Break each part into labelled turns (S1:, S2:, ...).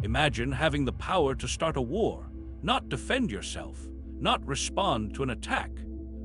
S1: Imagine having the power to start a war, not defend yourself, not respond to an attack,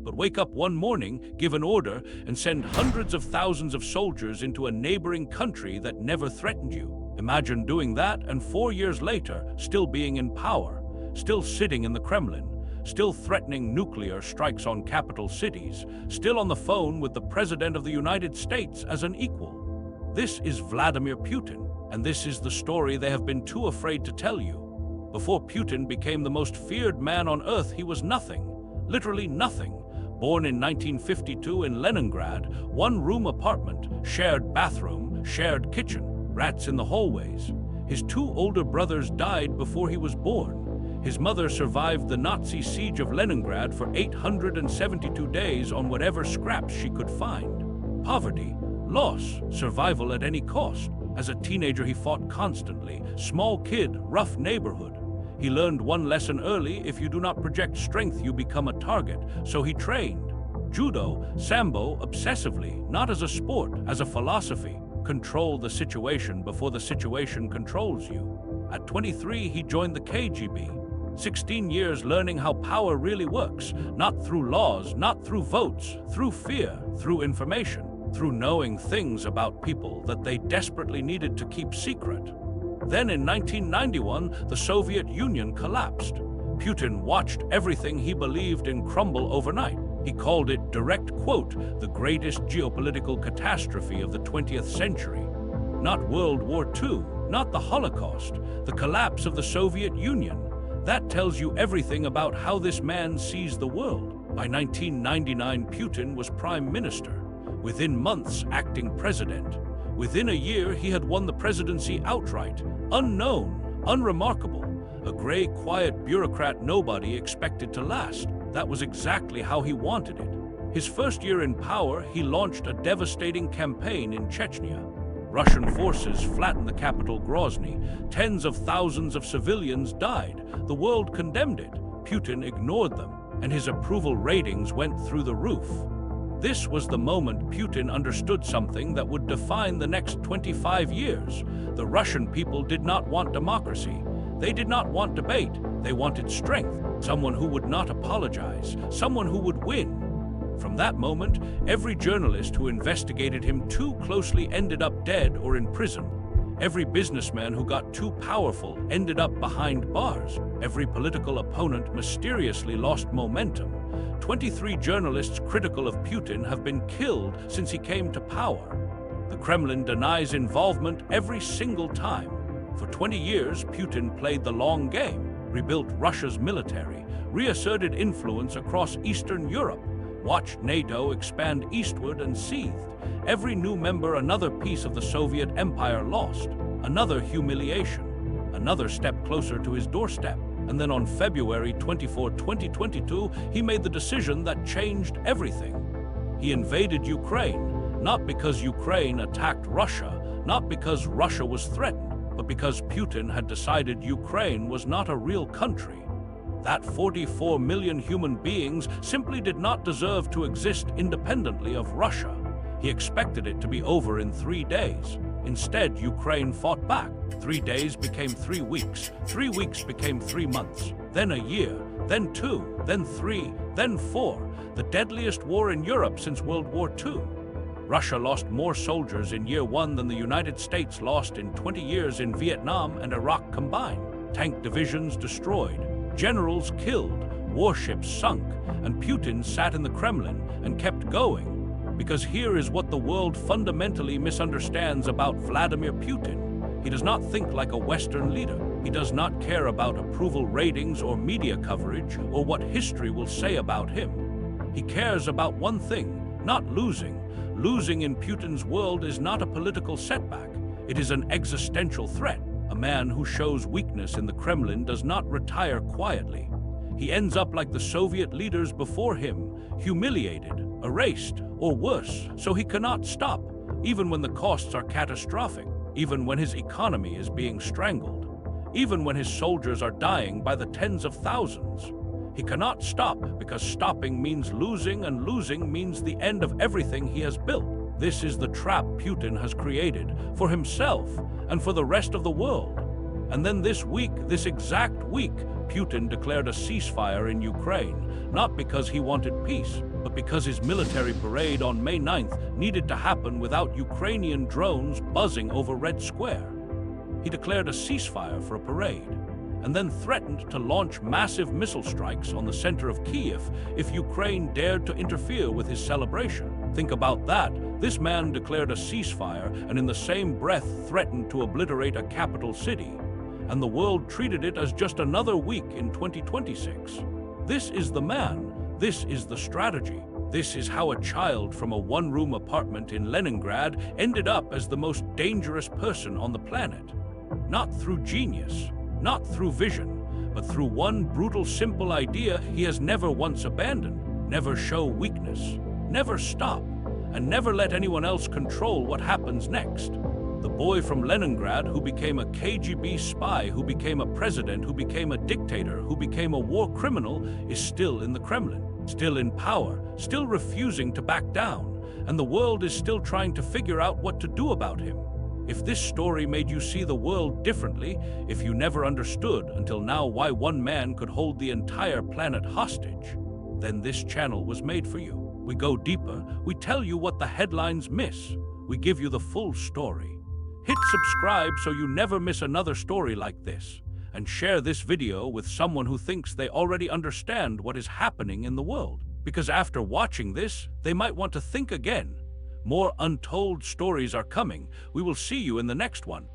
S1: but wake up one morning, give an order, and send hundreds of thousands of soldiers into a neighboring country that never threatened you. Imagine doing that and 4 years later, still being in power, still sitting in the Kremlin, still threatening nuclear strikes on capital cities, still on the phone with the President of the United States as an equal. This is Vladimir Putin, and this is the story they have been too afraid to tell you. Before Putin became the most feared man on earth, he was nothing, literally nothing. Born in 1952 in Leningrad, one-room apartment, shared bathroom, shared kitchen, rats in the hallways. His 2 older brothers died before he was born. His mother survived the Nazi siege of Leningrad for 872 days on whatever scraps she could find. Poverty, loss, survival at any cost. As a teenager, he fought constantly. Small kid, rough neighborhood. He learned one lesson early: if you do not project strength, you become a target. So he trained. Judo, sambo, obsessively, not as a sport, as a philosophy. Control the situation before the situation controls you. At 23, he joined the KGB. 16 years learning how power really works, not through laws, not through votes, through fear, through information, through knowing things about people that they desperately needed to keep secret. Then in 1991, the Soviet Union collapsed. Putin watched everything he believed in crumble overnight. He called it, direct quote, the greatest geopolitical catastrophe of the 20th century. Not World War II, not the Holocaust, the collapse of the Soviet Union. That tells you everything about how this man sees the world. By 1999, Putin was prime minister. Within months, acting president. Within a year, he had won the presidency outright. Unknown, unremarkable. A gray, quiet bureaucrat nobody expected to last. That was exactly how he wanted it. His first year in power, he launched a devastating campaign in Chechnya. Russian forces flattened the capital Grozny. Tens of thousands of civilians died. The world condemned it. Putin ignored them, and his approval ratings went through the roof. This was the moment Putin understood something that would define the next 25 years. The Russian people did not want democracy. They did not want debate. They wanted strength, someone who would not apologize, someone who would win. From that moment, every journalist who investigated him too closely ended up dead or in prison. Every businessman who got too powerful ended up behind bars. Every political opponent mysteriously lost momentum. 23 journalists critical of Putin have been killed since he came to power. The Kremlin denies involvement every single time. For 20 years, Putin played the long game, rebuilt Russia's military, reasserted influence across Eastern Europe, watched NATO expand eastward and seethed. Every new member another piece of the Soviet Empire lost, another humiliation, another step closer to his doorstep. And then on February 24, 2022, he made the decision that changed everything. He invaded Ukraine, not because Ukraine attacked Russia, not because Russia was threatened, but because Putin had decided Ukraine was not a real country. That 44 million human beings simply did not deserve to exist independently of Russia. He expected it to be over in 3 days. Instead, Ukraine fought back. 3 days became 3 weeks. 3 weeks became 3 months. Then a year. Then 2. Then 3. Then 4. The deadliest war in Europe since World War II. Russia lost more soldiers in year 1 than the United States lost in 20 years in Vietnam and Iraq combined. Tank divisions destroyed. Generals killed. Warships sunk. And Putin sat in the Kremlin and kept going. Because here is what the world fundamentally misunderstands about Vladimir Putin. He does not think like a Western leader. He does not care about approval ratings or media coverage or what history will say about him. He cares about one thing, not losing. Losing in Putin's world is not a political setback. It is an existential threat. A man who shows weakness in the Kremlin does not retire quietly. He ends up like the Soviet leaders before him, humiliated, erased, or worse, so he cannot stop, even when the costs are catastrophic, even when his economy is being strangled, even when his soldiers are dying by the tens of thousands. He cannot stop because stopping means losing, and losing means the end of everything he has built. This is the trap Putin has created for himself and for the rest of the world. And then this week, this exact week, Putin declared a ceasefire in Ukraine, not because he wanted peace, but because his military parade on May 9th needed to happen without Ukrainian drones buzzing over Red Square. He declared a ceasefire for a parade, and then threatened to launch massive missile strikes on the center of Kyiv if Ukraine dared to interfere with his celebration. Think about that. This man declared a ceasefire and in the same breath threatened to obliterate a capital city, and the world treated it as just another week in 2026. This is the man. This is the strategy. This is how a child from a one-room apartment in Leningrad ended up as the most dangerous person on the planet. Not through genius, not through vision, but through one brutal, simple idea he has never once abandoned. Never show weakness, never stop, and never let anyone else control what happens next. The boy from Leningrad who became a KGB spy, who became a president, who became a dictator, who became a war criminal is still in the Kremlin, still in power, still refusing to back down, and the world is still trying to figure out what to do about him. If this story made you see the world differently, if you never understood until now why one man could hold the entire planet hostage, then this channel was made for you. We go deeper, we tell you what the headlines miss, we give you the full story. Hit subscribe so you never miss another story like this, and share this video with someone who thinks they already understand what is happening in the world. Because after watching this, they might want to think again. More untold stories are coming. We will see you in the next one.